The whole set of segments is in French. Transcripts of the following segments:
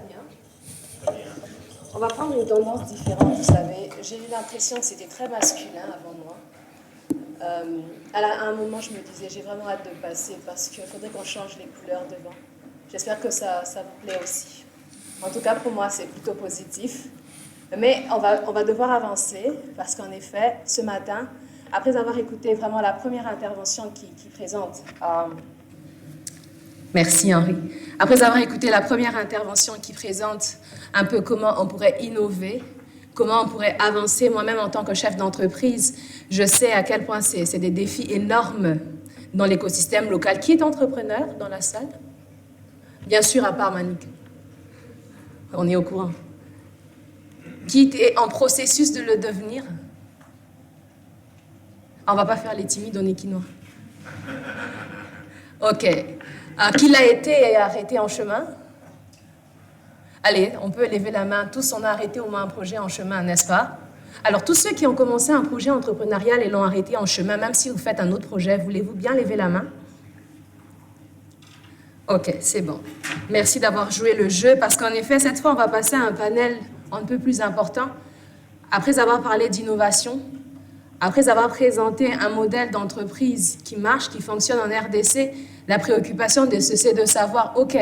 bien. On va prendre une tendance différente, vous savez. J'ai eu l'impression que c'était très masculin avant moi. À un moment, je me disais, j'ai vraiment hâte de passer parce qu'il faudrait qu'on change les couleurs devant. J'espère que ça vous plaît aussi. En tout cas, pour moi, c'est plutôt positif. Mais on va devoir avancer parce qu'en effet, ce matin, après avoir écouté vraiment la première intervention qui présente... Merci Henri. Après avoir écouté la première intervention qui présente un peu comment on pourrait innover, comment on pourrait avancer, moi-même en tant que chef d'entreprise, je sais à quel point c'est des défis énormes dans l'écosystème local. Qui est entrepreneur dans la salle? Bien sûr, à part Manik. On est au courant. Qui est en processus de le devenir? On ne va pas faire les timides, on est quinois. OK. Qui l'a été et a arrêté en chemin? Allez, on peut lever la main. Tous, on a arrêté au moins un projet en chemin, n'est-ce pas? Alors, tous ceux qui ont commencé un projet entrepreneurial et l'ont arrêté en chemin, même si vous faites un autre projet, voulez-vous bien lever la main? OK, c'est bon. Merci d'avoir joué le jeu, parce qu'en effet, cette fois, on va passer à un panel un peu plus important. Après avoir parlé d'innovation, après avoir présenté un modèle d'entreprise qui marche, qui fonctionne en RDC, la préoccupation c'est de savoir, OK,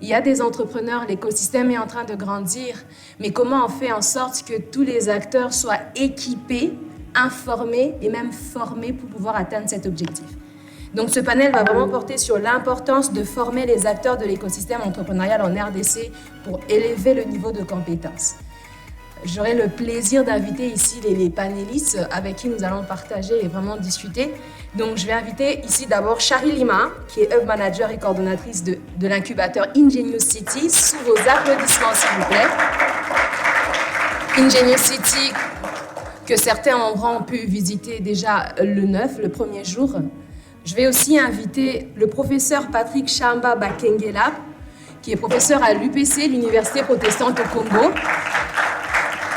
il y a des entrepreneurs, l'écosystème est en train de grandir, mais comment on fait en sorte que tous les acteurs soient équipés, informés et même formés pour pouvoir atteindre cet objectif. Donc ce panel va vraiment porter sur l'importance de former les acteurs de l'écosystème entrepreneurial en RDC pour élever le niveau de compétences. J'aurai le plaisir d'inviter ici les panélistes avec qui nous allons partager et vraiment discuter. Donc, je vais inviter ici d'abord Shari Lima, qui est Hub Manager et coordonnatrice de l'incubateur Ingenious City, sous vos applaudissements, s'il vous plaît. Ingenious City, que certains ont pu visiter déjà le 9, le premier jour. Je vais aussi inviter le professeur Patrick Chamba Bakengela, qui est professeur à l'UPC, l'Université protestante au Congo.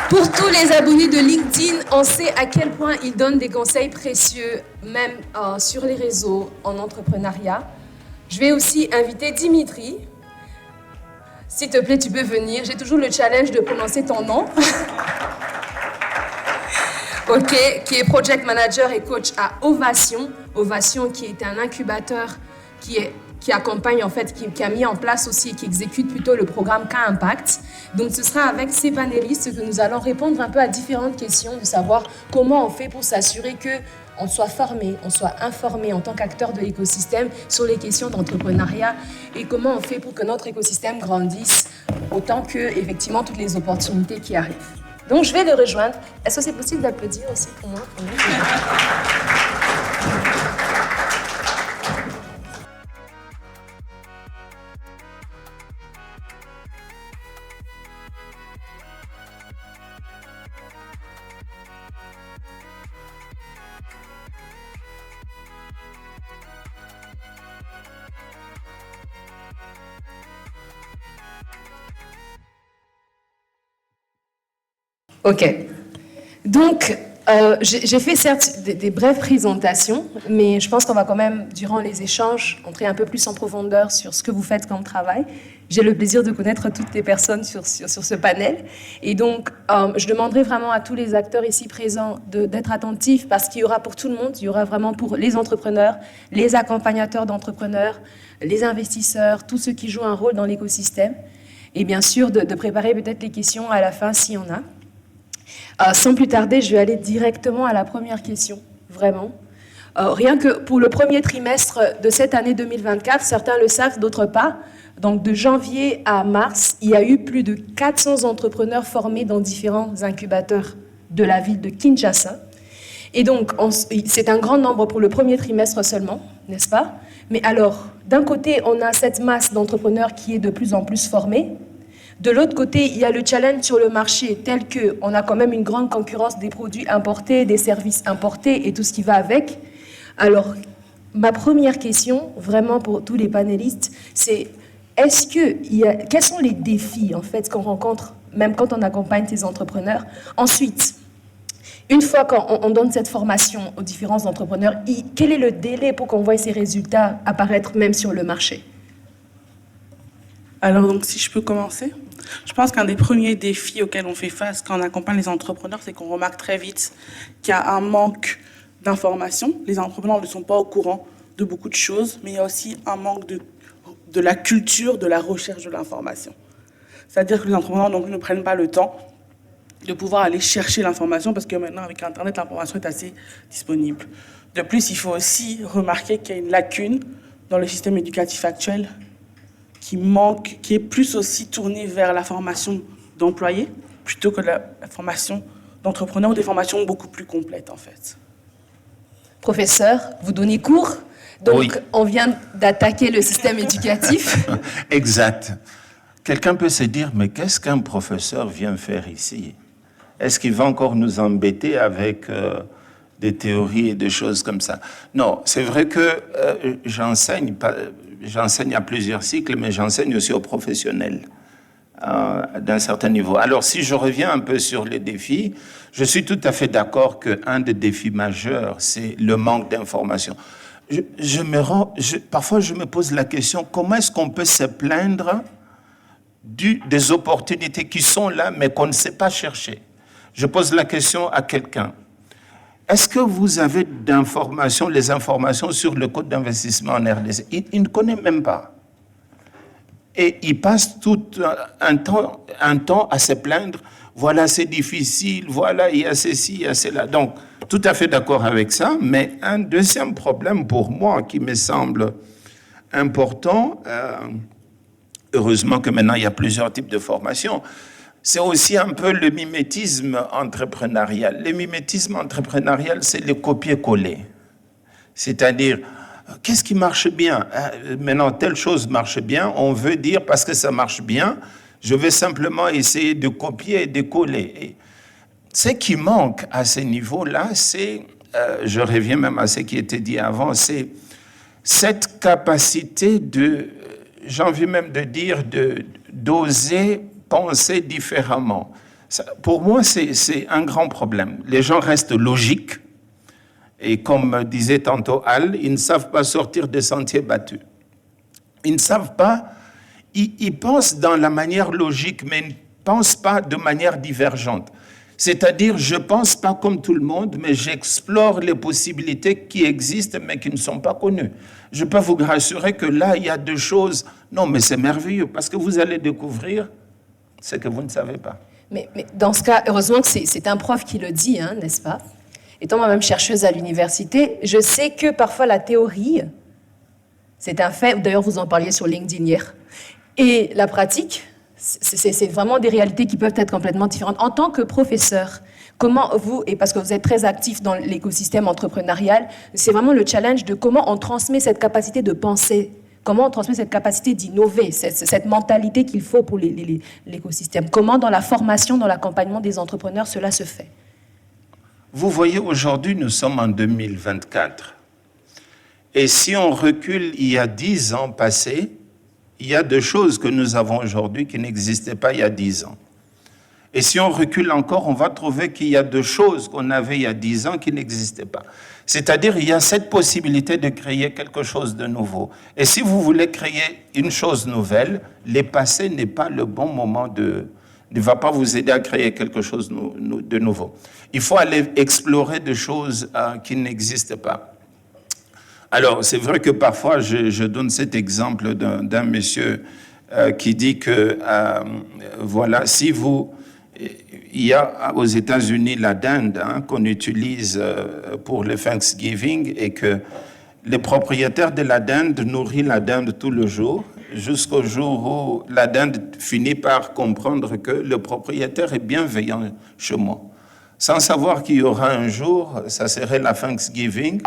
Pour tous les abonnés de LinkedIn, on sait à quel point il donne des conseils précieux, même sur les réseaux, en entrepreneuriat. Je vais aussi inviter Dimitri. S'il te plaît, tu peux venir. J'ai toujours le challenge de prononcer ton nom. OK, qui est Project Manager et coach à Ovation. Ovation qui est un incubateur qui accompagne, en fait, qui a mis en place aussi et qui exécute plutôt le programme K-Impact. Donc, ce sera avec ces panélistes que nous allons répondre un peu à différentes questions, de savoir comment on fait pour s'assurer qu'on soit formé, on soit informé en tant qu'acteur de l'écosystème sur les questions d'entrepreneuriat et comment on fait pour que notre écosystème grandisse autant que, effectivement, toutes les opportunités qui arrivent. Donc, je vais le rejoindre. Est-ce que c'est possible d'applaudir aussi pour moi? OK. Donc, j'ai fait certes des brèves présentations, mais je pense qu'on va quand même, durant les échanges, entrer un peu plus en profondeur sur ce que vous faites comme travail. J'ai le plaisir de connaître toutes les personnes sur ce panel. Et donc, je demanderai vraiment à tous les acteurs ici présents d'être attentifs parce qu'il y aura pour tout le monde, il y aura vraiment pour les entrepreneurs, les accompagnateurs d'entrepreneurs, les investisseurs, tous ceux qui jouent un rôle dans l'écosystème. Et bien sûr, de préparer peut-être les questions à la fin s'il y en a. Sans plus tarder, je vais aller directement à la première question, vraiment. Rien que pour le premier trimestre de cette année 2024, certains le savent, d'autres pas. Donc de janvier à mars, il y a eu plus de 400 entrepreneurs formés dans différents incubateurs de la ville de Kinshasa. Et donc, c'est un grand nombre pour le premier trimestre seulement, n'est-ce pas? Mais alors, d'un côté, on a cette masse d'entrepreneurs qui est de plus en plus formée. De l'autre côté, il y a le challenge sur le marché, tel qu'on a quand même une grande concurrence des produits importés, des services importés et tout ce qui va avec. Alors, ma première question, vraiment pour tous les panélistes, c'est quels sont les défis en fait qu'on rencontre, même quand on accompagne ces entrepreneurs? Ensuite, une fois qu'on donne cette formation aux différents entrepreneurs, quel est le délai pour qu'on voie ces résultats apparaître même sur le marché? Alors, donc, si je peux commencer. Je pense qu'un des premiers défis auxquels on fait face quand on accompagne les entrepreneurs, c'est qu'on remarque très vite qu'il y a un manque d'informations. Les entrepreneurs ne sont pas au courant de beaucoup de choses, mais il y a aussi un manque de la culture de la recherche de l'information. C'est-à-dire que les entrepreneurs donc, ne prennent pas le temps de pouvoir aller chercher l'information parce que maintenant, avec Internet, l'information est assez disponible. De plus, il faut aussi remarquer qu'il y a une lacune dans le système éducatif actuel qui manque, qui est plus aussi tourné vers la formation d'employés plutôt que la formation d'entrepreneurs ou des formations beaucoup plus complètes en fait. Professeur, vous donnez cours, donc Oui. on vient d'attaquer le système éducatif. Exact. Quelqu'un peut se dire, mais qu'est-ce qu'un professeur vient faire ici? Est-ce qu'il va encore nous embêter avec des théories et des choses comme ça? Non, c'est vrai que j'enseigne à plusieurs cycles, mais j'enseigne aussi aux professionnels d'un certain niveau. Alors, si je reviens un peu sur les défis, je suis tout à fait d'accord qu'un des défis majeurs, c'est le manque d'information. Parfois, je me pose la question, comment est-ce qu'on peut se plaindre des opportunités qui sont là, mais qu'on ne sait pas chercher? Je pose la question à quelqu'un. Est-ce que vous avez les informations sur le code d'investissement en RDC? Il ne connaît même pas. Et il passe tout un temps à se plaindre. Voilà, c'est difficile, voilà, il y a ceci, il y a cela. Donc, tout à fait d'accord avec ça, mais un deuxième problème pour moi qui me semble important, heureusement que maintenant il y a plusieurs types de formations, c'est aussi un peu le mimétisme entrepreneurial. Le mimétisme entrepreneurial, c'est le copier-coller. C'est-à-dire, qu'est-ce qui marche bien? Maintenant, telle chose marche bien, on veut dire, parce que ça marche bien, je vais simplement essayer de copier et de coller. Et ce qui manque à ce niveau-là, c'est, je reviens même à ce qui était dit avant, c'est cette capacité j'ai envie même de dire, d'oser penser différemment. Ça, pour moi, c'est un grand problème. Les gens restent logiques et comme disait tantôt Al, ils ne savent pas sortir des sentiers battus. Ils ne savent pas, ils pensent dans la manière logique, mais ils ne pensent pas de manière divergente. C'est-à-dire, je ne pense pas comme tout le monde, mais j'explore les possibilités qui existent, mais qui ne sont pas connues. Je peux vous rassurer que là, il y a des choses... Non, mais c'est merveilleux, parce que vous allez découvrir ce que vous ne savez pas. Mais dans ce cas, heureusement que c'est un prof qui le dit, hein, n'est-ce pas? Étant moi-même chercheuse à l'université, je sais que parfois la théorie, c'est un fait, d'ailleurs vous en parliez sur LinkedIn hier, et la pratique, c'est vraiment des réalités qui peuvent être complètement différentes. En tant que professeur, comment vous, et parce que vous êtes très actif dans l'écosystème entrepreneurial, c'est vraiment le challenge de comment on transmet cette capacité de penser, comment on transmet cette capacité d'innover, cette mentalité qu'il faut pour l'écosystème. Comment dans la formation, dans l'accompagnement des entrepreneurs, cela se fait? Vous voyez, aujourd'hui, nous sommes en 2024. Et si on recule il y a 10 ans passés, il y a des choses que nous avons aujourd'hui qui n'existaient pas il y a 10 ans. Et si on recule encore, on va trouver qu'il y a des choses qu'on avait il y a 10 ans qui n'existaient pas. C'est-à-dire, il y a cette possibilité de créer quelque chose de nouveau. Et si vous voulez créer une chose nouvelle, le passé n'est pas le bon moment ne va pas vous aider à créer quelque chose de nouveau. Il faut aller explorer des choses qui n'existent pas. Alors, c'est vrai que parfois, je donne cet exemple d'un monsieur qui dit que, voilà, si vous... Il y a aux États-Unis la dinde qu'on utilise pour le Thanksgiving et que les propriétaires de la dinde nourrissent la dinde tout le jour jusqu'au jour où la dinde finit par comprendre que le propriétaire est bienveillant chez moi. Sans savoir qu'il y aura un jour, ça serait la Thanksgiving,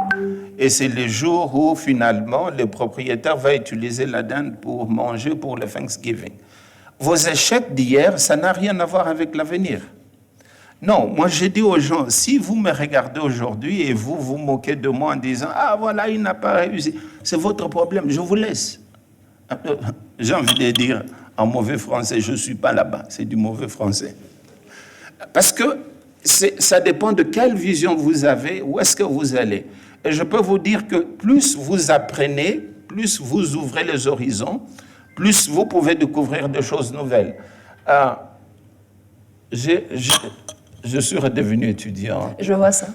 et c'est le jour où finalement le propriétaire va utiliser la dinde pour manger pour le Thanksgiving. Vos échecs d'hier, ça n'a rien à voir avec l'avenir. Non, moi j'ai dit aux gens, si vous me regardez aujourd'hui et vous vous moquez de moi en disant « Ah voilà, il n'a pas réussi », c'est votre problème, je vous laisse. J'ai envie de dire en mauvais français, je ne suis pas là-bas, c'est du mauvais français. Parce que ça dépend de quelle vision vous avez, où est-ce que vous allez. Et je peux vous dire que plus vous apprenez, plus vous ouvrez les horizons, plus vous pouvez découvrir des choses nouvelles. Euh, je suis redevenu étudiant. Je vois ça.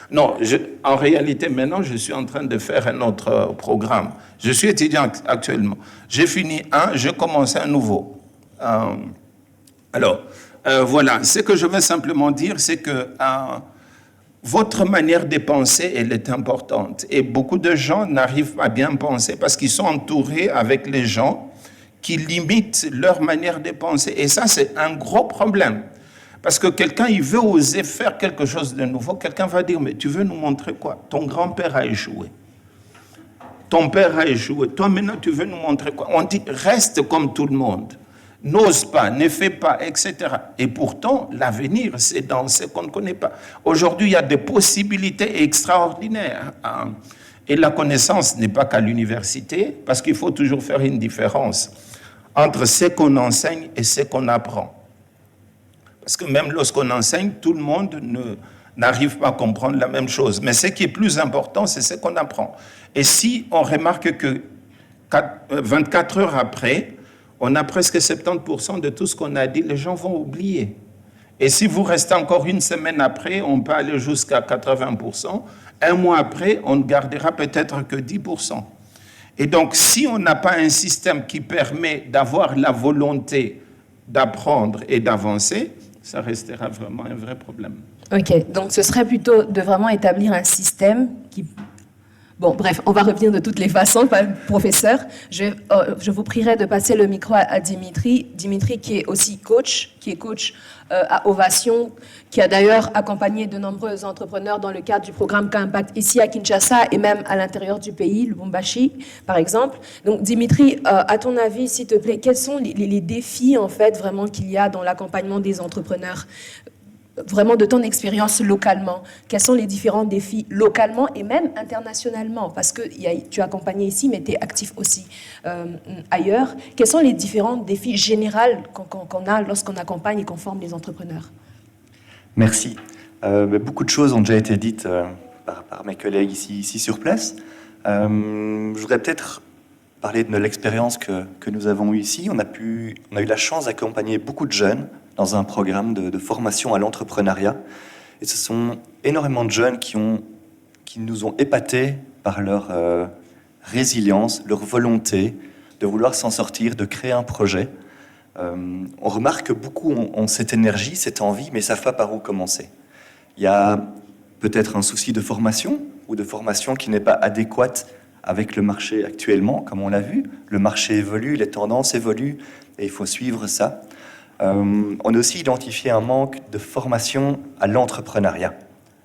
Non, en réalité, maintenant, je suis en train de faire un autre programme. Je suis étudiant actuellement. J'ai fini un, j'ai commencé un nouveau. Voilà. Ce que je veux simplement dire, c'est que votre manière de penser, elle est importante. Et beaucoup de gens n'arrivent pas à bien penser parce qu'ils sont entourés avec les gens qui limitent leur manière de penser. Et ça, c'est un gros problème. Parce que quelqu'un, il veut oser faire quelque chose de nouveau. Quelqu'un va dire, mais tu veux nous montrer quoi? Ton grand-père a échoué. Ton père a échoué. Toi, maintenant, tu veux nous montrer quoi? On dit, reste comme tout le monde. N'ose pas, ne fais pas, etc. Et pourtant, l'avenir, c'est dans ce qu'on ne connaît pas. Aujourd'hui, il y a des possibilités extraordinaires. Et la connaissance n'est pas qu'à l'université, parce qu'il faut toujours faire une différence entre ce qu'on enseigne et ce qu'on apprend. Parce que même lorsqu'on enseigne, tout le monde n'arrive pas à comprendre la même chose. Mais ce qui est plus important, c'est ce qu'on apprend. Et si on remarque que 24 heures après, on a presque 70% de tout ce qu'on a dit, les gens vont oublier. Et si vous restez encore une semaine après, on peut aller jusqu'à 80%. Un mois après, on ne gardera peut-être que 10%. Et donc, si on n'a pas un système qui permet d'avoir la volonté d'apprendre et d'avancer, ça restera vraiment un vrai problème. Ok, donc ce serait plutôt de vraiment établir un système qui... Bon, bref, on va revenir de toutes les façons, professeur. Je vous prierai de passer le micro à Dimitri. Dimitri qui est aussi coach, à Ovation, qui a d'ailleurs accompagné de nombreux entrepreneurs dans le cadre du programme K-Impact ici à Kinshasa et même à l'intérieur du pays, Lubumbashi, par exemple. Donc, Dimitri, à ton avis, s'il te plaît, quels sont les défis, en fait, vraiment qu'il y a dans l'accompagnement des entrepreneurs ? Vraiment de ton expérience localement, quels sont les différents défis localement et même internationalement? Parce que tu as accompagné ici, mais tu es actif aussi ailleurs. Quels sont les différents défis généraux qu'on a lorsqu'on accompagne et qu'on forme les entrepreneurs? Merci. Beaucoup de choses ont déjà été dites par mes collègues ici sur place. Je voudrais peut-être parler de l'expérience que nous avons eue ici. On a eu la chance d'accompagner beaucoup de jeunes dans un programme de formation à l'entrepreneuriat. Et ce sont énormément de jeunes qui nous ont épatés par leur résilience, leur volonté de vouloir s'en sortir, de créer un projet. On remarque que beaucoup ont cette énergie, cette envie, mais ne savent pas par où commencer. Il y a peut-être un souci de formation, ou de formation qui n'est pas adéquate avec le marché actuellement, comme on l'a vu. Le marché évolue, les tendances évoluent, et il faut suivre ça. On a aussi identifié un manque de formation à l'entrepreneuriat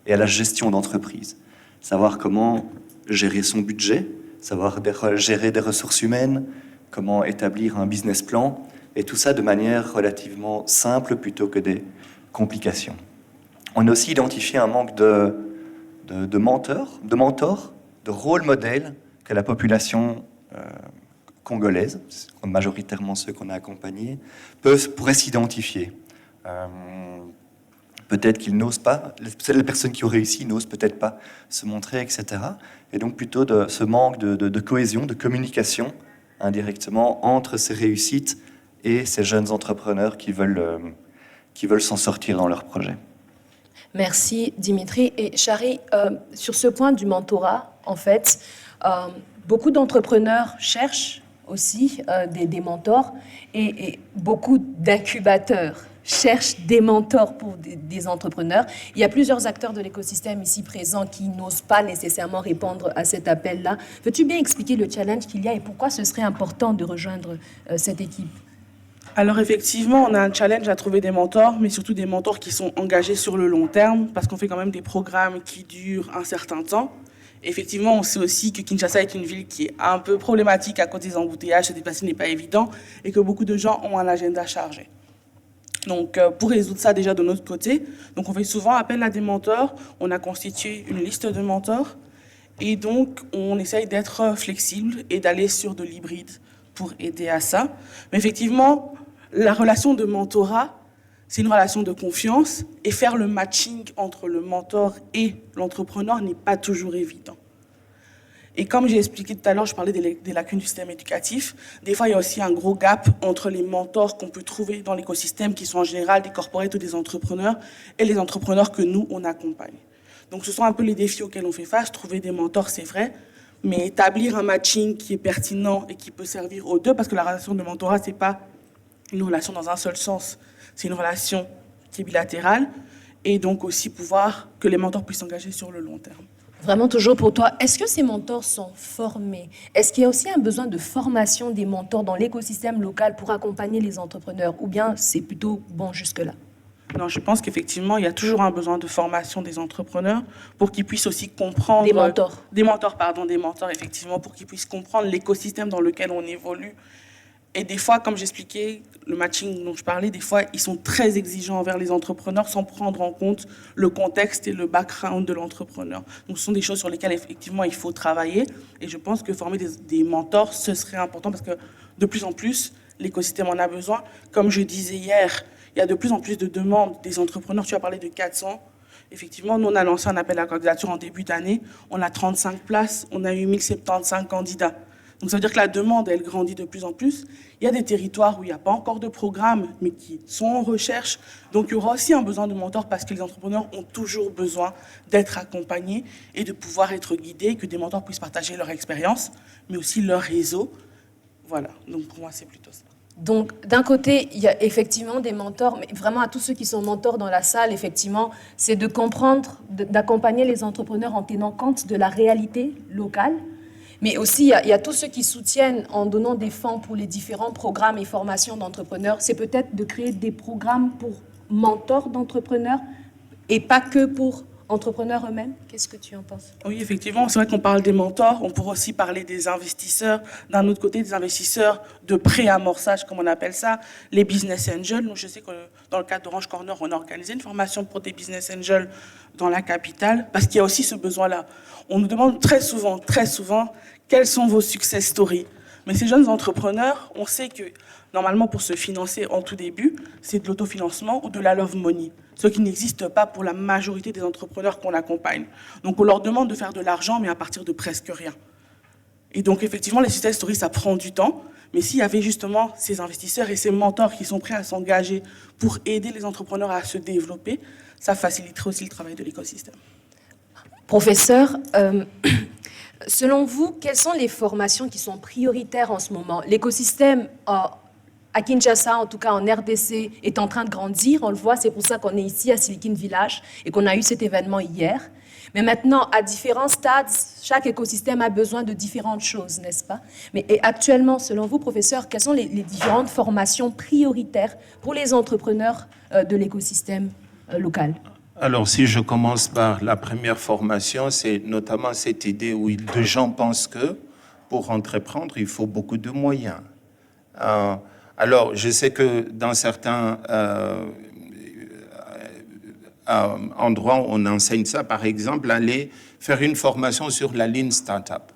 et à la gestion d'entreprise. Savoir comment gérer son budget, savoir gérer des ressources humaines, comment établir un business plan, et tout ça de manière relativement simple plutôt que des complications. On a aussi identifié un manque de mentors, de rôle modèle que la population congolaises, majoritairement ceux qu'on a accompagnés, pourraient s'identifier. Peut-être qu'ils n'osent pas, les personnes qui ont réussi n'osent peut-être pas se montrer, etc. Et donc plutôt de ce manque de cohésion, de communication indirectement entre ces réussites et ces jeunes entrepreneurs qui veulent s'en sortir dans leur projet. Merci Dimitri. Et Chari, sur ce point du mentorat, en fait, beaucoup d'entrepreneurs cherchent aussi des mentors et beaucoup d'incubateurs cherchent des mentors pour des entrepreneurs. Il y a plusieurs acteurs de l'écosystème ici présents qui n'osent pas nécessairement répondre à cet appel-là. Veux-tu bien expliquer le challenge qu'il y a et pourquoi ce serait important de rejoindre cette équipe? Alors effectivement, on a un challenge à trouver des mentors, mais surtout des mentors qui sont engagés sur le long terme, parce qu'on fait quand même des programmes qui durent un certain temps. Effectivement, on sait aussi que Kinshasa est une ville qui est un peu problématique à cause des embouteillages, se déplacer n'est pas évident, et que beaucoup de gens ont un agenda chargé. Donc, pour résoudre ça déjà de notre côté, donc on fait souvent appel à des mentors, on a constitué une liste de mentors, et donc on essaye d'être flexible et d'aller sur de l'hybride pour aider à ça. Mais effectivement, la relation de mentorat, c'est une relation de confiance et faire le matching entre le mentor et l'entrepreneur n'est pas toujours évident. Et comme j'ai expliqué tout à l'heure, je parlais des lacunes du système éducatif. Des fois, il y a aussi un gros gap entre les mentors qu'on peut trouver dans l'écosystème, qui sont en général des corporates ou des entrepreneurs, et les entrepreneurs que nous, on accompagne. Donc, ce sont un peu les défis auxquels on fait face. Trouver des mentors, c'est vrai, mais établir un matching qui est pertinent et qui peut servir aux deux, parce que la relation de mentorat, c'est pas une relation dans un seul sens. C'est une relation qui est bilatérale, et donc aussi pouvoir que les mentors puissent s'engager sur le long terme. Vraiment toujours pour toi, est-ce que ces mentors sont formés? Est-ce qu'il y a aussi un besoin de formation des mentors dans l'écosystème local pour accompagner les entrepreneurs? Ou bien c'est plutôt bon jusque-là? Non, je pense qu'effectivement, il y a toujours un besoin de formation des entrepreneurs pour qu'ils puissent aussi comprendre... Des mentors. Des mentors, effectivement, pour qu'ils puissent comprendre l'écosystème dans lequel on évolue. Et des fois, comme j'expliquais, le matching dont je parlais, des fois, ils sont très exigeants envers les entrepreneurs sans prendre en compte le contexte et le background de l'entrepreneur. Donc, ce sont des choses sur lesquelles, effectivement, il faut travailler. Et je pense que former des mentors, ce serait important parce que, de plus en plus, l'écosystème en a besoin. Comme je disais hier, il y a de plus en plus de demandes des entrepreneurs. Tu as parlé de 400. Effectivement, nous, on a lancé un appel à candidature en début d'année. On a 35 places. On a eu 1075 candidats. Donc, ça veut dire que la demande, elle grandit de plus en plus. Il y a des territoires où il n'y a pas encore de programme, mais qui sont en recherche. Donc, il y aura aussi un besoin de mentors parce que les entrepreneurs ont toujours besoin d'être accompagnés et de pouvoir être guidés, que des mentors puissent partager leur expérience, mais aussi leur réseau. Voilà. Donc, pour moi, c'est plutôt ça. Donc, d'un côté, il y a effectivement des mentors, mais vraiment à tous ceux qui sont mentors dans la salle, effectivement, c'est de comprendre, d'accompagner les entrepreneurs en tenant compte de la réalité locale. Mais aussi, il y a tous ceux qui soutiennent en donnant des fonds pour les différents programmes et formations d'entrepreneurs. C'est peut-être de créer des programmes pour mentors d'entrepreneurs et pas que pour entrepreneurs eux-mêmes. Qu'est-ce que tu en penses? Oui, effectivement, c'est vrai qu'on parle des mentors. On pourrait aussi parler des investisseurs. D'un autre côté, des investisseurs de pré-amorçage, comme on appelle ça, les business angels. Donc, je sais que dans le cadre d'Orange Corner, on a organisé une formation pour des business angels dans la capitale, parce qu'il y a aussi ce besoin-là. On nous demande très souvent, quelles sont vos success stories? Mais ces jeunes entrepreneurs, on sait que normalement, pour se financer en tout début, c'est de l'autofinancement ou de la love money, ce qui n'existe pas pour la majorité des entrepreneurs qu'on accompagne. Donc, on leur demande de faire de l'argent, mais à partir de presque rien. Et donc, effectivement, les success stories, ça prend du temps. Mais s'il y avait justement ces investisseurs et ces mentors qui sont prêts à s'engager pour aider les entrepreneurs à se développer, ça faciliterait aussi le travail de l'écosystème. Professeur, selon vous, quelles sont les formations qui sont prioritaires en ce moment? L'écosystème à Kinshasa, en tout cas en RDC, est en train de grandir. On le voit, c'est pour ça qu'on est ici à Silicon Village et qu'on a eu cet événement hier. Mais maintenant, à différents stades, chaque écosystème a besoin de différentes choses, n'est-ce pas? Mais et actuellement, selon vous, professeur, quelles sont les différentes formations prioritaires pour les entrepreneurs de l'écosystème local? Alors, si je commence par la première formation, c'est notamment cette idée où les gens pensent que pour entreprendre, il faut beaucoup de moyens. Alors, je sais que dans certains endroits, on enseigne ça. Par exemple, aller faire une formation sur la Lean Startup.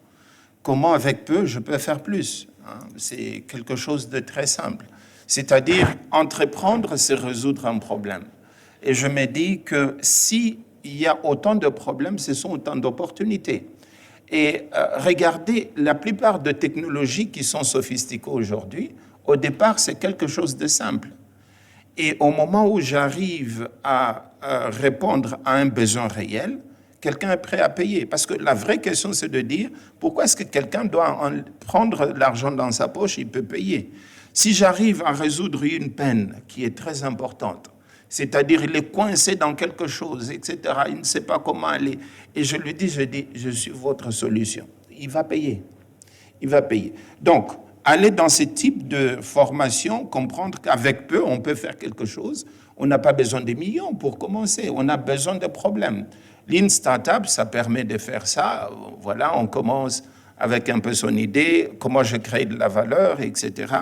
Comment, avec peu, je peux faire plus? C'est quelque chose de très simple. C'est-à-dire, entreprendre, c'est résoudre un problème. Et je me dis que s'il y a autant de problèmes, ce sont autant d'opportunités. Et regardez, la plupart des technologies qui sont sophistiquées aujourd'hui, au départ, c'est quelque chose de simple. Et au moment où j'arrive à répondre à un besoin réel, quelqu'un est prêt à payer. Parce que la vraie question, c'est de dire, pourquoi est-ce que quelqu'un doit prendre l'argent dans sa poche, il peut payer? Si j'arrive à résoudre une peine qui est très importante, c'est-à-dire il est coincé dans quelque chose, etc., il ne sait pas comment aller, et je lui dis, je suis votre solution. Il va payer. Il va payer. Donc, aller dans ce type de formation, comprendre qu'avec peu, on peut faire quelque chose. On n'a pas besoin de millions pour commencer. On a besoin de problèmes. Lean Startup, ça permet de faire ça. Voilà, on commence avec un peu son idée, comment je crée de la valeur, etc.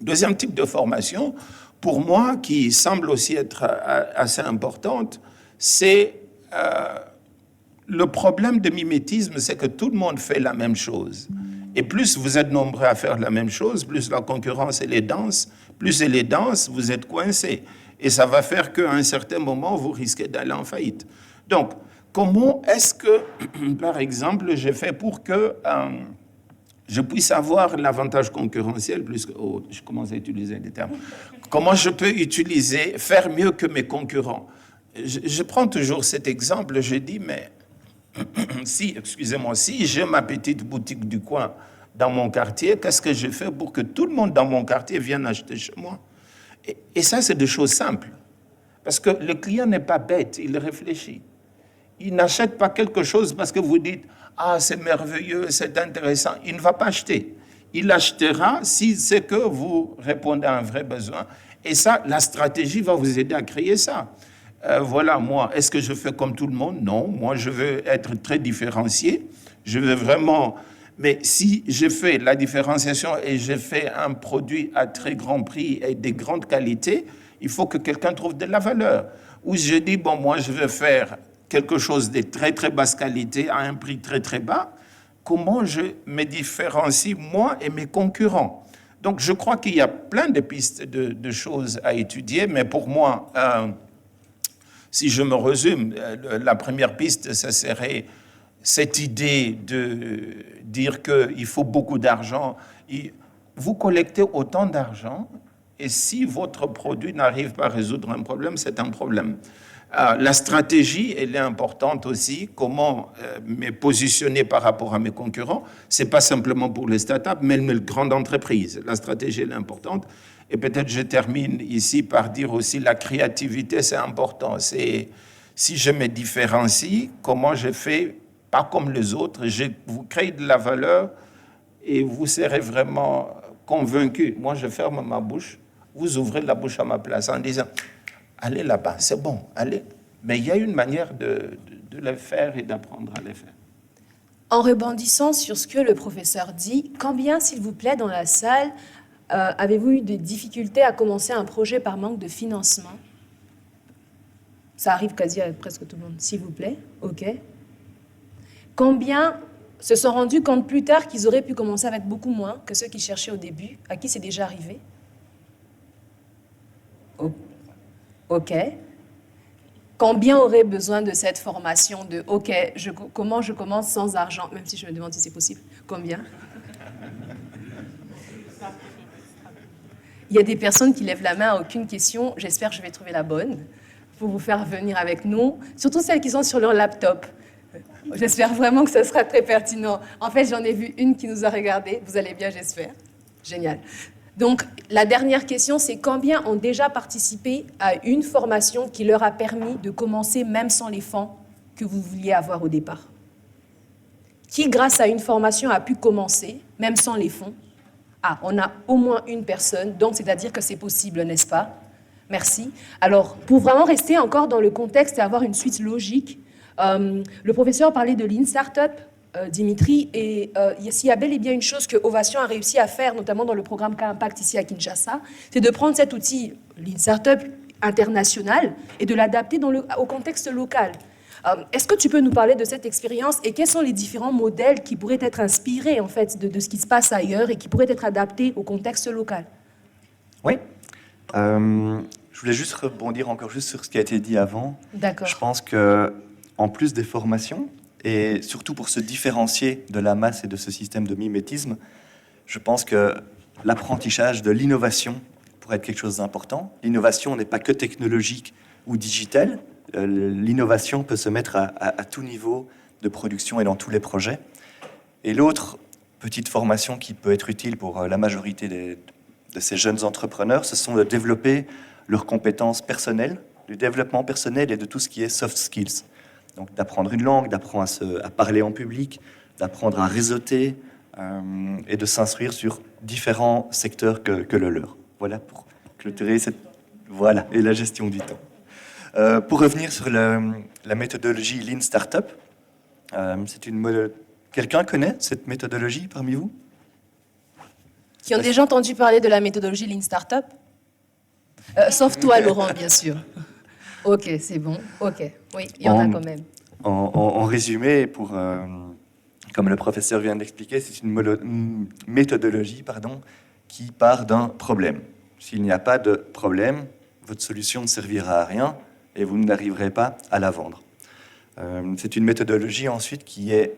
Deuxième type de formation, pour moi, qui semble aussi être assez importante, c'est le problème de mimétisme, c'est que tout le monde fait la même chose. Et plus vous êtes nombreux à faire la même chose, plus la concurrence elle est dense, plus elle est dense, vous êtes coincés. Et ça va faire qu'à un certain moment, vous risquez d'aller en faillite. Donc, comment est-ce que, par exemple, j'ai fait pour que je puisse avoir l'avantage concurrentiel, plus que, oh, je commence à utiliser des termes, comment je peux faire mieux que mes concurrents? Je prends toujours cet exemple, je dis, mais si j'ai ma petite boutique du coin dans mon quartier, qu'est-ce que je fais pour que tout le monde dans mon quartier vienne acheter chez moi? Et ça, c'est des choses simples. Parce que le client n'est pas bête, il réfléchit. Il n'achète pas quelque chose parce que vous dites « Ah, c'est merveilleux, c'est intéressant ». Il ne va pas acheter. Il achètera si c'est que vous répondez à un vrai besoin. Et ça, la stratégie va vous aider à créer ça. Voilà, moi, est-ce que je fais comme tout le monde? Non, moi, je veux être très différencié. Je veux vraiment... Mais si je fais la différenciation et je fais un produit à très grand prix et de grande qualité, il faut que quelqu'un trouve de la valeur. Ou je dis, bon, moi, je veux faire quelque chose de très, très basse qualité à un prix très, très bas. Comment je me différencie, moi et mes concurrents? Donc, je crois qu'il y a plein de pistes de choses à étudier, mais pour moi, si je me résume, la première piste, ça serait cette idée de dire qu'il faut beaucoup d'argent. Vous collectez autant d'argent, et si votre produit n'arrive pas à résoudre un problème, c'est un problème. La stratégie, elle est importante aussi. Comment me positionner par rapport à mes concurrents? Ce n'est pas simplement pour les startups, mais les grandes entreprises. La stratégie, elle est importante. Et peut-être je termine ici par dire aussi la créativité, c'est important. C'est si je me différencie, comment je fais, pas comme les autres, je vous crée de la valeur et vous serez vraiment convaincu. Moi, je ferme ma bouche, vous ouvrez la bouche à ma place en disant « Allez là-bas, c'est bon, allez ». Mais il y a une manière de le faire et d'apprendre à le faire. En rebondissant sur ce que le professeur dit, combien, s'il vous plaît, dans la salle, avez-vous eu des difficultés à commencer un projet par manque de financement? Ça arrive quasi à presque tout le monde. S'il vous plaît, OK. Combien se sont rendus compte plus tard qu'ils auraient pu commencer avec beaucoup moins que ceux qui cherchaient au début? À qui c'est déjà arrivé? OK. Combien auraient besoin de cette formation de OK, comment je commence sans argent, même si je me demande si c'est possible? Combien? Il y a des personnes qui lèvent la main à aucune question. J'espère que je vais trouver la bonne pour vous faire venir avec nous, surtout celles qui sont sur leur laptop. J'espère vraiment que ce sera très pertinent. En fait, j'en ai vu une qui nous a regardé. Vous allez bien, j'espère. Génial. Donc, la dernière question, c'est combien ont déjà participé à une formation qui leur a permis de commencer même sans les fonds que vous vouliez avoir au départ? Qui, grâce à une formation, a pu commencer même sans les fonds? Ah, on a au moins une personne, donc c'est-à-dire que c'est possible, n'est-ce pas? Merci. Alors, pour vraiment rester encore dans le contexte et avoir une suite logique, le professeur parlait de Lean Startup, Dimitri, et s'il y a bel et bien une chose que Ovation a réussi à faire, notamment dans le programme K-Impact ici à Kinshasa, c'est de prendre cet outil Lean Startup international et de l'adapter au contexte local. Est-ce que tu peux nous parler de cette expérience et quels sont les différents modèles qui pourraient être inspirés en fait, de ce qui se passe ailleurs et qui pourraient être adaptés au contexte local? Oui. Je voulais juste rebondir encore juste sur ce qui a été dit avant. D'accord. Je pense qu'en plus des formations, et surtout pour se différencier de la masse et de ce système de mimétisme, je pense que l'apprentissage de l'innovation pourrait être quelque chose d'important. L'innovation n'est pas que technologique ou digitale. L'innovation peut se mettre à tout niveau de production et dans tous les projets. Et l'autre petite formation qui peut être utile pour la majorité de ces jeunes entrepreneurs, ce sont de développer leurs compétences personnelles, du développement personnel et de tout ce qui est soft skills. Donc d'apprendre une langue, d'apprendre à parler en public, d'apprendre à réseauter et de s'instruire sur différents secteurs que le leur. Voilà pour clôturer cette... Voilà, et la gestion du temps. Pour revenir sur la méthodologie Lean Startup, quelqu'un connaît cette méthodologie parmi vous? Qui ont déjà entendu parler de la méthodologie Lean Startup? Sauf toi, Laurent, bien sûr. Ok, c'est bon. Ok, oui, il y en a quand même. En résumé, comme le professeur vient d'expliquer, c'est une méthodologie qui part d'un problème. S'il n'y a pas de problème, votre solution ne servira à rien et vous n'arriverez pas à la vendre. C'est une méthodologie ensuite qui est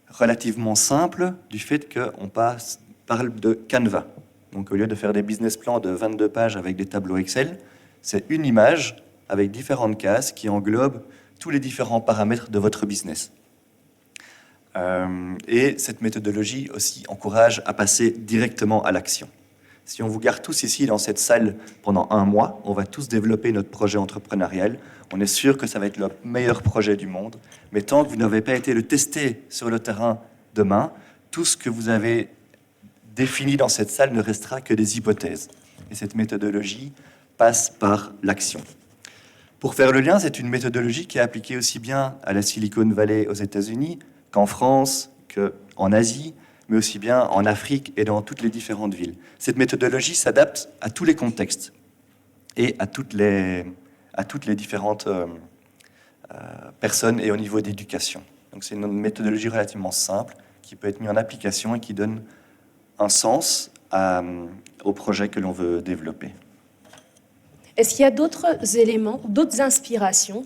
relativement simple du fait qu'on parle de Canva. Donc au lieu de faire des business plans de 22 pages avec des tableaux Excel, c'est une image avec différentes cases qui englobent tous les différents paramètres de votre business. Et cette méthodologie aussi encourage à passer directement à l'action. Si on vous garde tous ici dans cette salle pendant 1 mois, on va tous développer notre projet entrepreneurial. On est sûr que ça va être le meilleur projet du monde. Mais tant que vous n'avez pas été le tester sur le terrain demain, tout ce que vous avez défini dans cette salle ne restera que des hypothèses. Et cette méthodologie passe par l'action. Pour faire le lien, c'est une méthodologie qui est appliquée aussi bien à la Silicon Valley aux États-Unis qu'en France, qu'en Asie, mais aussi bien en Afrique et dans toutes les différentes villes. Cette méthodologie s'adapte à tous les contextes et à toutes les différentes personnes et au niveau d'éducation. Donc c'est une méthodologie relativement simple qui peut être mise en application et qui donne un sens au projet que l'on veut développer. Est-ce qu'il y a d'autres éléments, d'autres inspirations,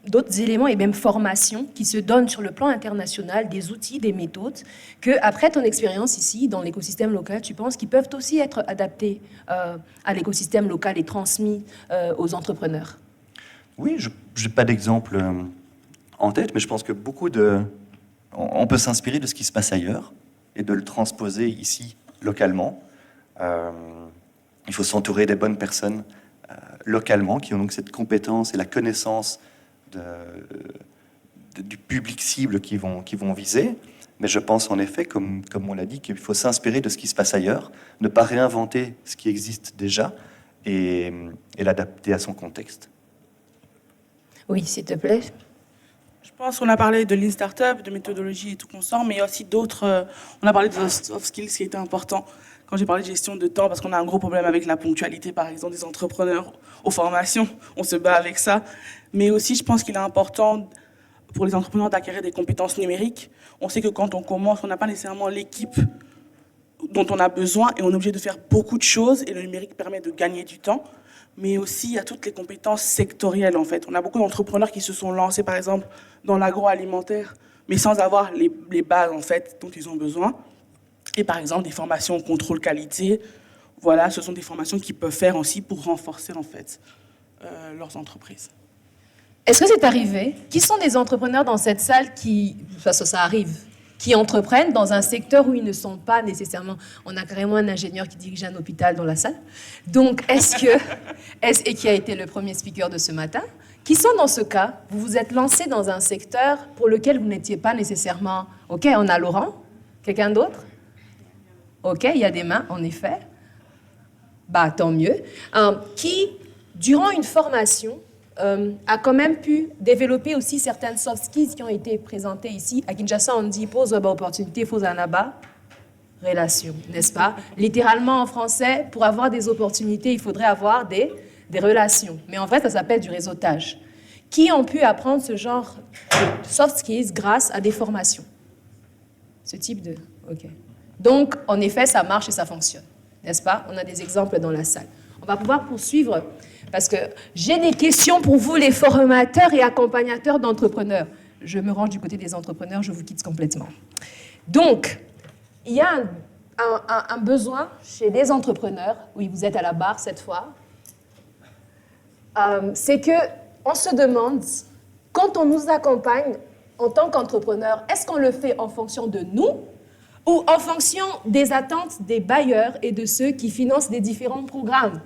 d'autres éléments et même formations qui se donnent sur le plan international, des outils, des méthodes, que après ton expérience ici, dans l'écosystème local, tu penses qu'ils peuvent aussi être adaptés à l'écosystème local et transmis aux entrepreneurs? Oui, je n'ai pas d'exemple en tête, mais je pense que on peut s'inspirer de ce qui se passe ailleurs et de le transposer ici, localement. Il faut s'entourer des bonnes personnes localement, qui ont donc cette compétence et la connaissance du public cible qu'ils vont viser. Mais je pense en effet, comme on l'a dit, qu'il faut s'inspirer de ce qui se passe ailleurs, ne pas réinventer ce qui existe déjà et l'adapter à son contexte. Oui, s'il te plaît. Je pense qu'on a parlé de Lean Startup, de méthodologie et tout consort, mais il y a aussi d'autres. On a parlé de soft skills qui étaient importants. Quand j'ai parlé de gestion de temps, parce qu'on a un gros problème avec la ponctualité, par exemple, des entrepreneurs aux formations, on se bat avec ça. Mais aussi, je pense qu'il est important pour les entrepreneurs d'acquérir des compétences numériques. On sait que quand on commence, on n'a pas nécessairement l'équipe dont on a besoin et on est obligé de faire beaucoup de choses et le numérique permet de gagner du temps. Mais aussi, il y a toutes les compétences sectorielles, en fait. On a beaucoup d'entrepreneurs qui se sont lancés, par exemple, dans l'agroalimentaire, mais sans avoir les bases, en fait, dont ils ont besoin. Et par exemple, des formations au contrôle qualité, voilà, ce sont des formations qu'ils peuvent faire aussi pour renforcer, en fait, leurs entreprises. Est-ce que c'est arrivé? Qui sont des entrepreneurs dans cette salle parce que ça arrive, qui entreprennent dans un secteur où ils ne sont pas nécessairement... On a carrément un ingénieur qui dirige un hôpital dans la salle. Donc, et qui a été le premier speaker de ce matin, qui sont dans ce cas, vous vous êtes lancé dans un secteur pour lequel vous n'étiez pas nécessairement... OK, on a Laurent. Quelqu'un d'autre? OK, il y a des mains, en effet. Bah, tant mieux. Qui, durant une formation, a quand même pu développer aussi certaines soft skills qui ont été présentées ici. À Kinshasa, on dit « pose opportunité, faut en abat ». Relation, n'est-ce pas? Littéralement en français, pour avoir des opportunités, il faudrait avoir des relations. Mais en vrai, ça s'appelle du réseautage. Qui ont pu apprendre ce genre de soft skills grâce à des formations? Ce type de... OK. Donc, en effet, ça marche et ça fonctionne, n'est-ce pas? On a des exemples dans la salle. On va pouvoir poursuivre parce que j'ai des questions pour vous, les formateurs et accompagnateurs d'entrepreneurs. Je me range du côté des entrepreneurs, je vous quitte complètement. Donc, il y a un besoin chez des entrepreneurs, oui, vous êtes à la barre cette fois, c'est qu'on se demande, quand on nous accompagne en tant qu'entrepreneur, est-ce qu'on le fait en fonction de nous ou en fonction des attentes des bailleurs et de ceux qui financent des différents programmes?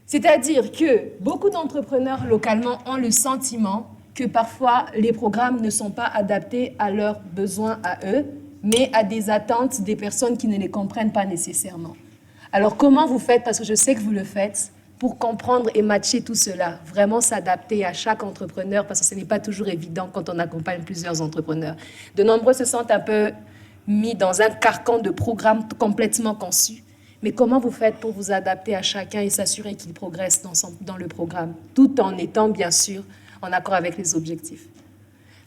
C'est-à-dire que beaucoup d'entrepreneurs localement ont le sentiment que parfois les programmes ne sont pas adaptés à leurs besoins à eux, mais à des attentes des personnes qui ne les comprennent pas nécessairement. Alors comment vous faites, parce que je sais que vous le faites, pour comprendre et matcher tout cela, vraiment s'adapter à chaque entrepreneur, parce que ce n'est pas toujours évident quand on accompagne plusieurs entrepreneurs. De nombreux se sentent un peu mis dans un carcan de programmes complètement conçus. Mais comment vous faites pour vous adapter à chacun et s'assurer qu'il progresse dans le programme, tout en étant, bien sûr, en accord avec les objectifs?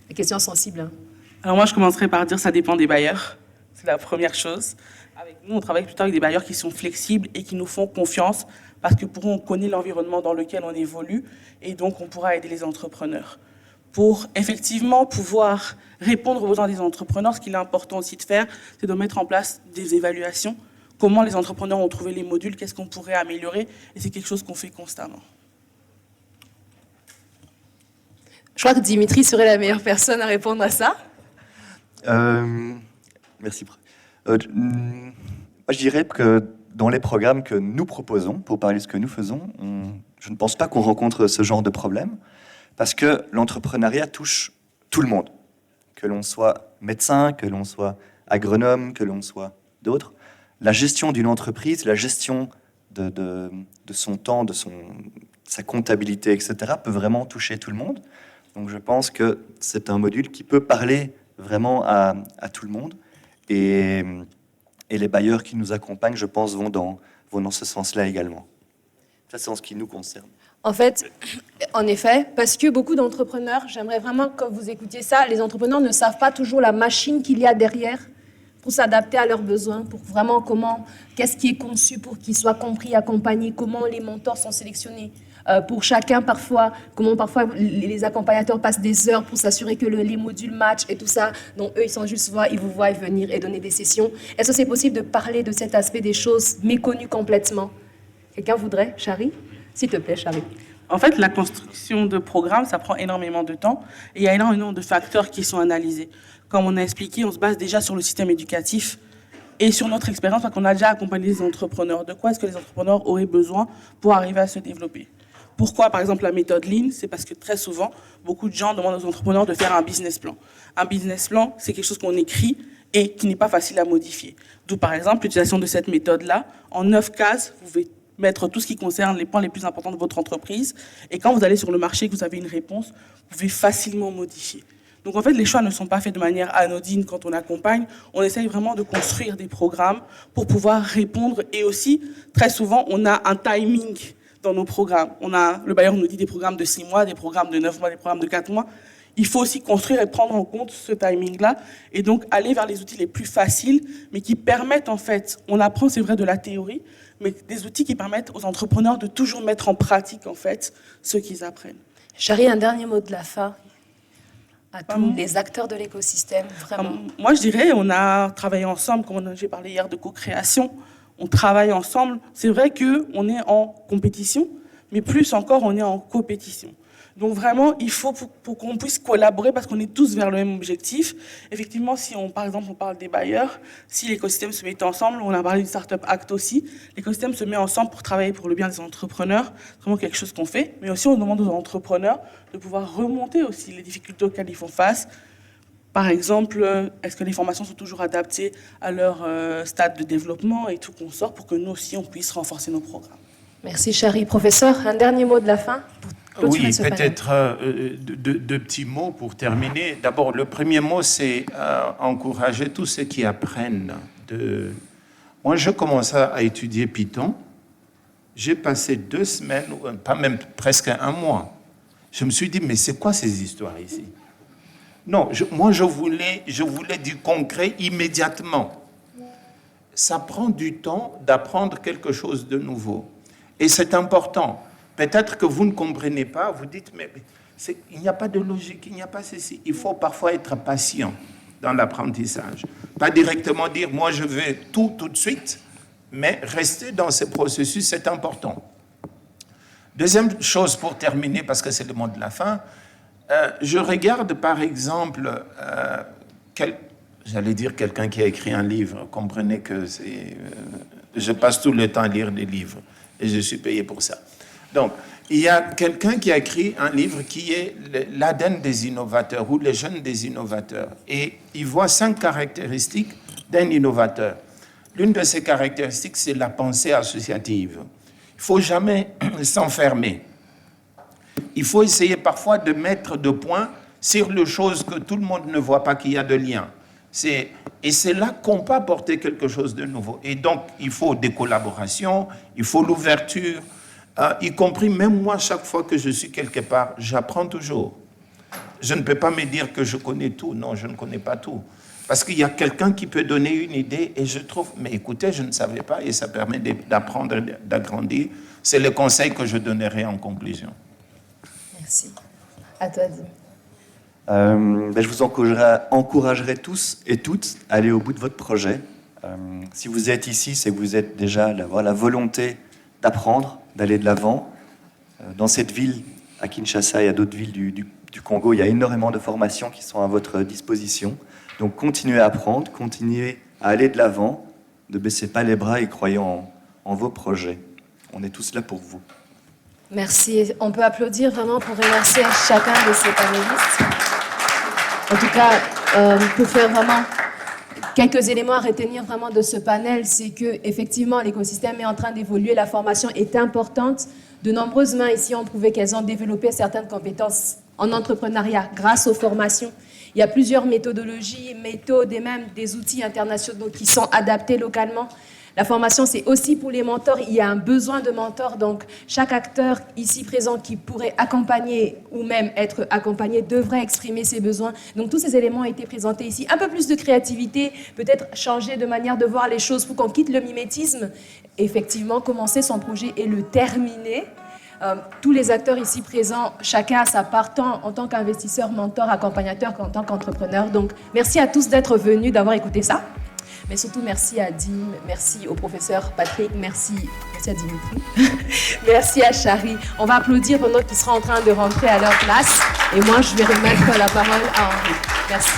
Des questions sensibles, hein? Alors moi, je commencerai par dire que ça dépend des bailleurs. C'est la première chose. Avec nous, on travaille plutôt avec des bailleurs qui sont flexibles et qui nous font confiance parce que pour eux, on connaît l'environnement dans lequel on évolue et donc on pourra aider les entrepreneurs. pour effectivement pouvoir répondre aux besoins des entrepreneurs. Ce qu'il est important aussi de faire, c'est de mettre en place des évaluations. Comment les entrepreneurs ont trouvé les modules, qu'est-ce qu'on pourrait améliorer, et c'est quelque chose qu'on fait constamment. Je crois que Dimitri serait la meilleure personne à répondre à ça. Merci. Moi, je dirais que dans les programmes que nous proposons, pour parler de ce que nous faisons, je ne pense pas qu'on rencontre ce genre de problème, parce que l'entrepreneuriat touche tout le monde. Que l'on soit médecin, que l'on soit agronome, que l'on soit d'autres. La gestion d'une entreprise, la gestion de son temps, sa comptabilité, etc., peut vraiment toucher tout le monde. Donc je pense que c'est un module qui peut parler vraiment à tout le monde. Et les bailleurs qui nous accompagnent, je pense, vont dans ce sens-là également. Ça, c'est en ce qui nous concerne. En fait, en effet, parce que beaucoup d'entrepreneurs, j'aimerais vraiment que vous écoutiez ça, les entrepreneurs ne savent pas toujours la machine qu'il y a derrière pour s'adapter à leurs besoins, pour vraiment qu'est-ce qui est conçu pour qu'ils soient compris, accompagnés, comment les mentors sont sélectionnés. Pour chacun, comment parfois les accompagnateurs passent des heures pour s'assurer que les modules matchent et tout ça. Donc eux, ils sont juste ils vous voient venir et donner des sessions. Est-ce que c'est possible de parler de cet aspect des choses méconnues complètement? Quelqu'un voudrait? Chari? S'il te plaît, Chari. En fait, la construction de programmes, ça prend énormément de temps et il y a énormément de facteurs qui sont analysés. Comme on a expliqué, on se base déjà sur le système éducatif et sur notre expérience, parce qu'on a déjà accompagné les entrepreneurs. De quoi est-ce que les entrepreneurs auraient besoin pour arriver à se développer? Pourquoi, par exemple, la méthode Lean? C'est parce que très souvent, beaucoup de gens demandent aux entrepreneurs de faire un business plan. Un business plan, c'est quelque chose qu'on écrit et qui n'est pas facile à modifier. D'où, par exemple, l'utilisation de cette méthode-là. En 9 cases, vous pouvez mettre tout ce qui concerne les points les plus importants de votre entreprise. Et quand vous allez sur le marché et que vous avez une réponse, vous pouvez facilement modifier. Donc, en fait, les choix ne sont pas faits de manière anodine quand on accompagne. On essaye vraiment de construire des programmes pour pouvoir répondre. Et aussi, très souvent, on a un timing dans nos programmes. Le bailleur nous dit des programmes de 6 mois, des programmes de 9 mois, des programmes de 4 mois. Il faut aussi construire et prendre en compte ce timing-là et donc aller vers les outils les plus faciles, mais qui permettent en fait, on apprend c'est vrai de la théorie, mais des outils qui permettent aux entrepreneurs de toujours mettre en pratique en fait ce qu'ils apprennent. Chari, un dernier mot de la fin à tous les acteurs de l'écosystème, vraiment. Moi, je dirais, on a travaillé ensemble, comme j'ai parlé hier de co-création. On travaille ensemble. C'est vrai qu'on est en compétition, mais plus encore, on est en compétition. Donc vraiment, il faut pour qu'on puisse collaborer parce qu'on est tous vers le même objectif. Effectivement, si par exemple, on parle des bailleurs, si l'écosystème se met ensemble, on a parlé du Startup Act aussi, l'écosystème se met ensemble pour travailler pour le bien des entrepreneurs. C'est vraiment quelque chose qu'on fait. Mais aussi, on demande aux entrepreneurs de pouvoir remonter aussi les difficultés auxquelles ils font face. Par exemple, est-ce que les formations sont toujours adaptées à leur stade de développement et tout qu'on sort pour que nous aussi, on puisse renforcer nos programmes. Merci, Chari. Professeur, un dernier mot de la fin pour Oui, peut-être deux petits mots pour terminer. D'abord, le premier mot, c'est encourager tous ceux qui apprennent. Moi, je commençais à étudier Python. J'ai passé 2 semaines, pas même presque un mois. Je me suis dit, mais c'est quoi ces histoires ici? Non, moi, je voulais du concret immédiatement. Ça prend du temps d'apprendre quelque chose de nouveau. Et c'est important. Peut-être que vous ne comprenez pas, vous dites, mais il n'y a pas de logique, il n'y a pas ceci. Il faut parfois être patient dans l'apprentissage. Pas directement dire, moi, je veux tout de suite, mais rester dans ce processus, c'est important. Deuxième chose pour terminer, parce que c'est le mot de la fin, je regarde par exemple, j'allais dire quelqu'un qui a écrit un livre, comprenez que je passe tout le temps à lire des livres et je suis payé pour ça. Donc, il y a quelqu'un qui a écrit un livre qui est l'ADN des innovateurs ou les jeunes des innovateurs et il voit 5 caractéristiques d'un innovateur. L'une de ces caractéristiques, c'est la pensée associative. Il ne faut jamais s'enfermer. Il faut essayer parfois de mettre de points sur les choses que tout le monde ne voit pas qu'il y a de lien. Et c'est là qu'on peut apporter quelque chose de nouveau. Et donc, il faut des collaborations, il faut l'ouverture, y compris même moi, chaque fois que je suis quelque part, j'apprends toujours. Je ne peux pas me dire que je connais tout. Non, je ne connais pas tout. Parce qu'il y a quelqu'un qui peut donner une idée et je trouve, mais écoutez, je ne savais pas et ça permet d'apprendre, d'agrandir. C'est le conseil que je donnerai en conclusion. Merci. À toi, Dim. Je vous encouragerai tous et toutes à aller au bout de votre projet. Si vous êtes ici, c'est que vous êtes déjà d'avoir la volonté d'apprendre, d'aller de l'avant. Dans cette ville, à Kinshasa et à d'autres villes du Congo, il y a énormément de formations qui sont à votre disposition. Donc continuez à apprendre, continuez à aller de l'avant, ne baissez pas les bras et croyez en vos projets. On est tous là pour vous. Merci. On peut applaudir vraiment pour remercier chacun de ces panélistes. En tout cas, pour faire vraiment quelques éléments à retenir vraiment de ce panel, c'est que effectivement l'écosystème est en train d'évoluer, la formation est importante. De nombreuses mains ici ont prouvé qu'elles ont développé certaines compétences en entrepreneuriat grâce aux formations. Il y a plusieurs méthodologies, méthodes et même des outils internationaux qui sont adaptés localement. La formation, c'est aussi pour les mentors. Il y a un besoin de mentors. Donc, chaque acteur ici présent qui pourrait accompagner ou même être accompagné devrait exprimer ses besoins. Donc, tous ces éléments ont été présentés ici. Un peu plus de créativité, peut-être changer de manière de voir les choses pour qu'on quitte le mimétisme. Effectivement, commencer son projet et le terminer. Tous les acteurs ici présents, chacun a sa part, tant en tant qu'investisseur, mentor, accompagnateur qu'en tant qu'entrepreneur. Donc, merci à tous d'être venus, d'avoir écouté ça. Mais surtout, merci à Dim, merci au professeur Patrick, merci à Dimitri, merci à Chari. On va applaudir pendant qu'ils seront en train de rentrer à leur place. Et moi, je vais remettre la parole à Henri. Merci.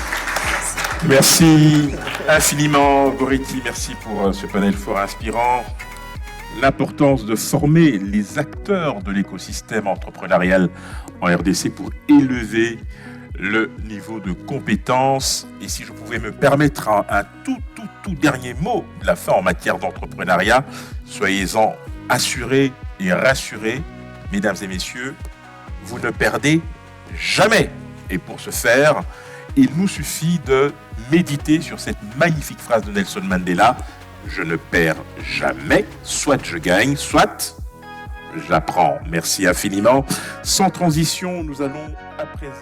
Merci infiniment, Goriti. Merci pour ce panel fort inspirant. L'importance de former les acteurs de l'écosystème entrepreneurial en RDC pour élever le niveau de compétence. Et si je pouvais me permettre un tout dernier mot de la fin en matière d'entrepreneuriat, soyez-en assurés et rassurés, mesdames et messieurs, vous ne perdez jamais. Et pour ce faire, il nous suffit de méditer sur cette magnifique phrase de Nelson Mandela: je ne perds jamais, soit je gagne, soit j'apprends. Merci infiniment. Sans transition, nous allons à présent